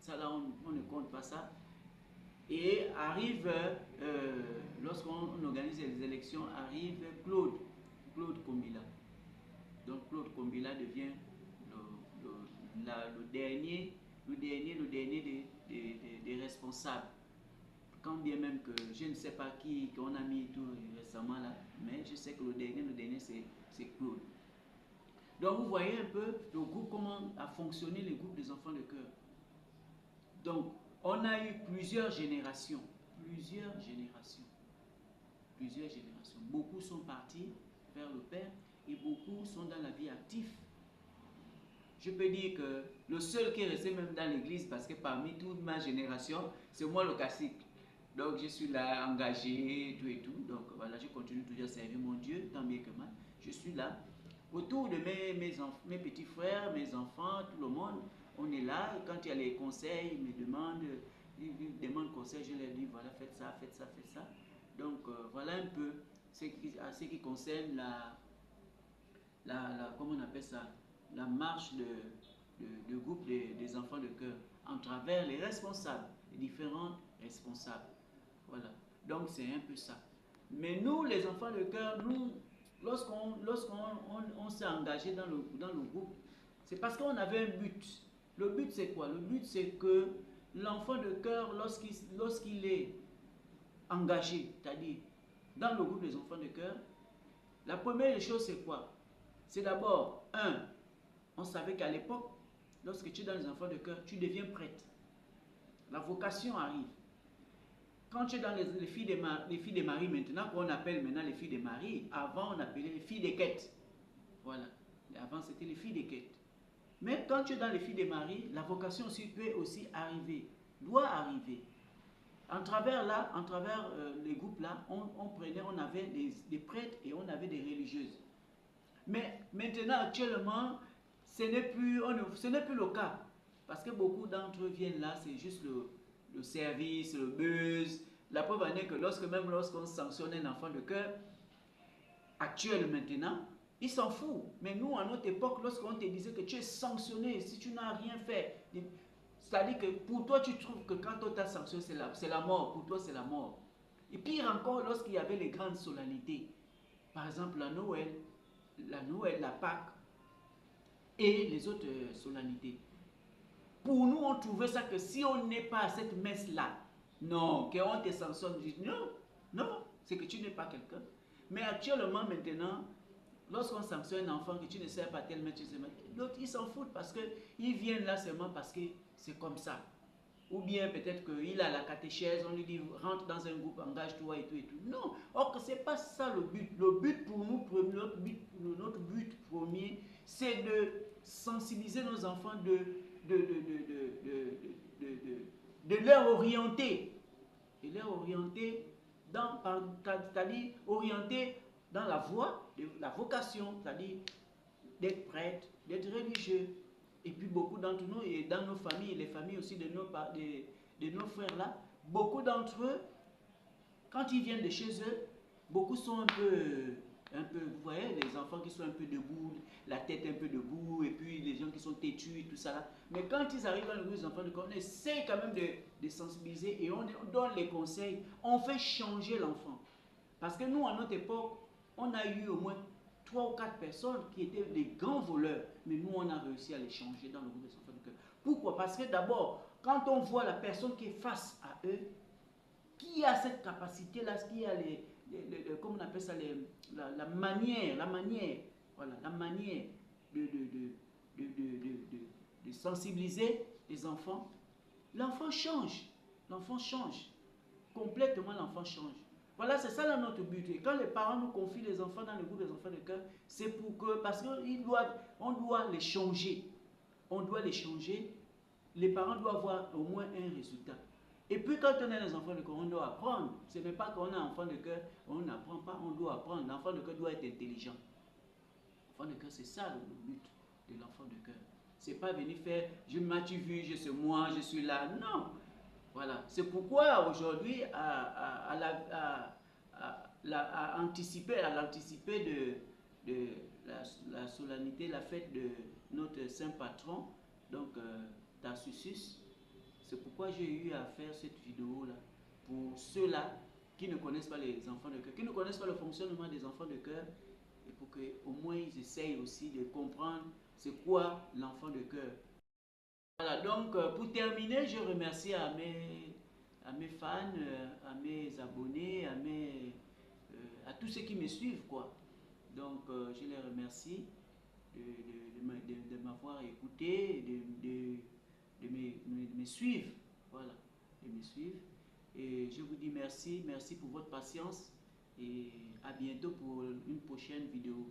Ça là, on ne compte pas ça. Et arrive, lorsqu'on organise les élections, arrive Claude Kombila. Donc Claude Kombila devient le dernier des responsables. Quand bien même que je ne sais pas qui qu'on a mis tout récemment là, mais je sais que le dernier c'est Claude. Donc vous voyez un peu le groupe, comment a fonctionné le groupe des enfants de cœur. Donc on a eu plusieurs générations. Beaucoup sont partis vers le Père et beaucoup sont dans la vie active. Je peux dire que le seul qui est resté même dans l'église, parce que parmi toute ma génération, c'est moi le cacique. Donc je suis là, engagé, tout et tout. Donc voilà, je continue toujours à servir mon Dieu, tant bien que mal. Je suis là. Autour de mes petits frères, mes enfants, tout le monde, on est là. Quand il y a les conseils, ils me demandent conseil, je leur dis, voilà, faites ça, faites ça, faites ça. Donc voilà un peu ce qui concerne comment on appelle ça, la marche de groupe des enfants de cœur, en travers les responsables, les différents responsables. Voilà. Donc c'est un peu ça. Mais nous, les enfants de cœur, nous, lorsqu'on s'est engagé dans le groupe, c'est parce qu'on avait un but. Le but c'est quoi? Le but c'est que l'enfant de cœur, lorsqu'il est engagé, c'est-à-dire dans le groupe des enfants de cœur, la première chose c'est quoi? C'est d'abord, on savait qu'à l'époque, lorsque tu es dans les enfants de cœur, tu deviens prêtre. La vocation arrive. Quand tu es dans les filles de Marie maintenant, qu'on appelle maintenant les filles de Marie, avant on appelait les filles des quêtes. Voilà. Et avant c'était les filles des quêtes. Mais quand tu es dans les filles de Marie, la vocation aussi peut aussi arriver, doit arriver. En travers les groupes là, on avait des prêtres et on avait des religieuses. Mais maintenant, actuellement, ce n'est plus le cas. Parce que beaucoup d'entre eux viennent là, c'est juste le service, le buzz. La preuve en est que lorsqu'on sanctionne un enfant de cœur, actuel maintenant, il s'en fout. Mais nous, à notre époque, lorsqu'on te disait que tu es sanctionné, si tu n'as rien fait, c'est-à-dire que pour toi, tu trouves que quand on t'a sanctionné, c'est la mort. Pour toi, c'est la mort. Et pire encore, lorsqu'il y avait les grandes solennités, par exemple la Noël, la Pâque et les autres solennités. Pour nous, on trouvait ça que si on n'est pas à cette messe-là, non, qu'on te sanctionne, non, c'est que tu n'es pas quelqu'un. Mais actuellement, maintenant, lorsqu'on sanctionne un enfant que tu ne sais pas tel messe, l'autre, ils s'en foutent parce qu'ils viennent là seulement parce que c'est comme ça. Ou bien peut-être qu'il a la catéchèse, on lui dit rentre dans un groupe, engage-toi et tout et tout. Non, or que ce n'est pas ça le but. Le but pour nous, notre but premier, c'est de sensibiliser nos enfants, de leur orienter. De leur orienter c'est-à-dire orienter dans la voie de la vocation, c'est-à-dire d'être prêtre, d'être religieux. Et puis beaucoup d'entre nous, et dans nos familles, les familles aussi de nos frères là, beaucoup d'entre eux, quand ils viennent de chez eux, beaucoup sont un peu, vous voyez, les enfants qui sont un peu debout, la tête un peu debout, et puis les gens qui sont têtus et tout ça là. Mais quand ils arrivent dans le groupe des enfants de cœur, on essaie quand même de sensibiliser et on donne les conseils, on fait changer l'enfant. Parce que nous, à notre époque, on a eu au moins 3 ou 4 personnes qui étaient des grands voleurs, mais nous, on a réussi à les changer dans le groupe des enfants de cœur. Pourquoi? Parce que d'abord, quand on voit la personne qui est face à eux, qui a cette capacité-là, qui a comment on appelle ça, la manière, voilà, la manière de sensibiliser les enfants, l'enfant change, complètement l'enfant change. Voilà, c'est ça notre but. Et quand les parents nous confient les enfants dans le groupe des enfants de cœur, c'est pour que, parce qu'on doit les changer. On doit les changer. Les parents doivent avoir au moins un résultat. Et puis quand on a les enfants de cœur, on doit apprendre. Ce n'est pas qu'on a un enfant de cœur, on n'apprend pas, on doit apprendre. L'enfant de cœur doit être intelligent. L'enfant de cœur, c'est ça le but de l'enfant de cœur. C'est pas venir faire, m'as-tu vu, je suis moi, je suis là. Non. Voilà. C'est pourquoi aujourd'hui, à l'anticiper de la solennité, la fête de notre saint patron, donc Tarcissus, C'est pourquoi j'ai eu à faire cette vidéo-là. Pour ceux-là qui ne connaissent pas les enfants de cœur, qui ne connaissent pas le fonctionnement des enfants de cœur, et pour qu'au moins ils essayent aussi de comprendre c'est quoi l'enfant de cœur. Voilà, donc pour terminer, je remercie à mes fans, à mes abonnés, à tous ceux qui me suivent, quoi. Donc je les remercie de m'avoir écouté, de me suivre. Voilà, de me suivre. Et je vous dis merci, merci pour votre patience et à bientôt pour une prochaine vidéo.